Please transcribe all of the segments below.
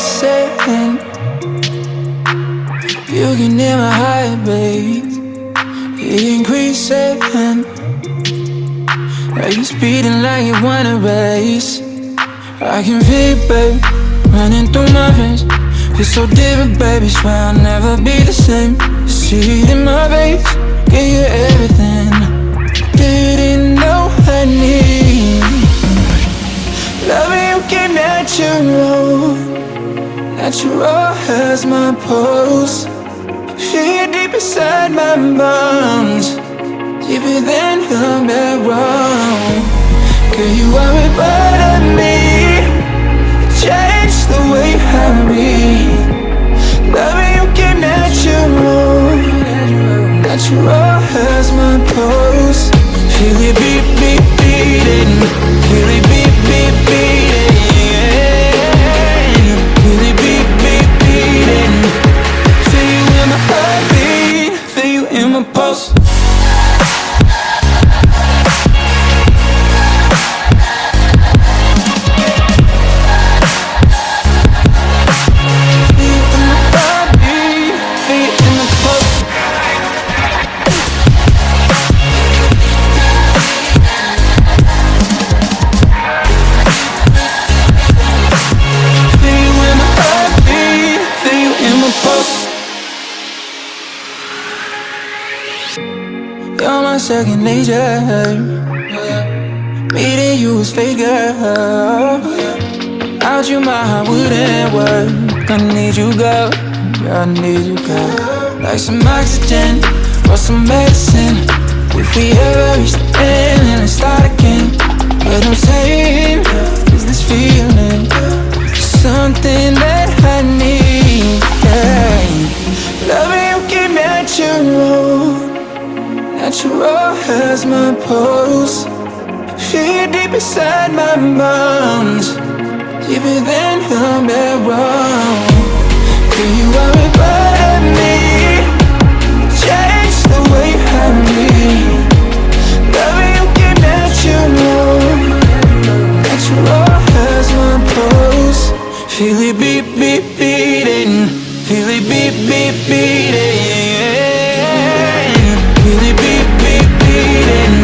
saying. You can hear my heartbeat, it increasing. Are you speeding like you wanna race? I can feel it, babe, running through my veins. You're so different, baby, swear I'll never be the same. See it in my face, give you everything. Didn't know I need. Loving you keep natural. Natural as my pulse. Feel deep inside my bones, deeper than a marrow. Girl, you are a part of me, change the way I read. Loving you keep natural. Natural as my pulse. Feel it beat, beat, beating. Feel it beat, beat, beating. Feel it beat, beat, beating. Feel you in my heartbeat, feel you in my pulse. You're my second nature. Meeting you was fake, girl. Without you my heart wouldn't work. I need you, girl, I need you, girl. Like some oxygen or some medicine. If we ever reach the end and it start again, what I'm saying is this feeling, something that I need, yeah. Loving you keep natural. Natural as my pulse. Feel deep inside my bones, deeper than a marrow. Girl, you are a part of me, change the way I read. Loving you keep natural. Natural as my pulse. Feel it beat, beat, beating. Feel it beat, beat, beating. Feel it beat, beat, beating.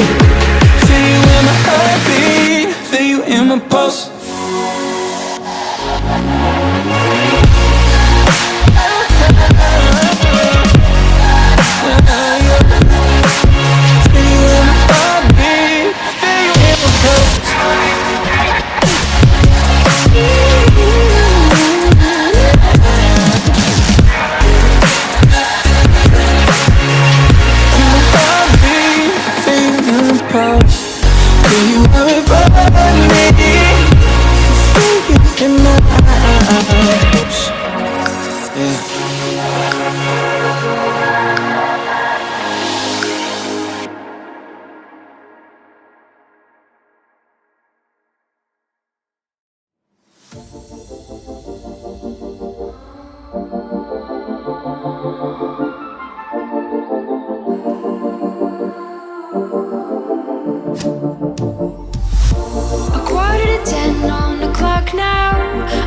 Feel you in my heartbeat, feel you in my pulse. Feel you in my heartbeat, feel you in my pulse. You are a part of me, feel you in my arms. Yeah. A quarter to 10 on the clock now.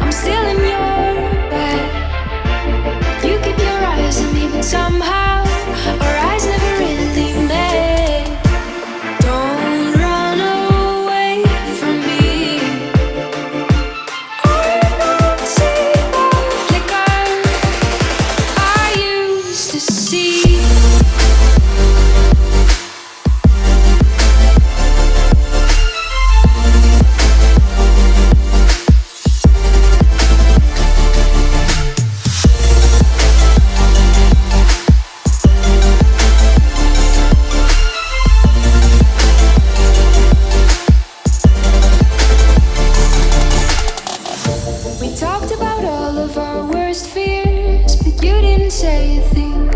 I'm still in your bed. You keep your eyes on me, but somehow our eyes never really met. Don't run away from me. I don't see the flicker I used to see. We talked about all of our worst fears, but you didn't say a thing.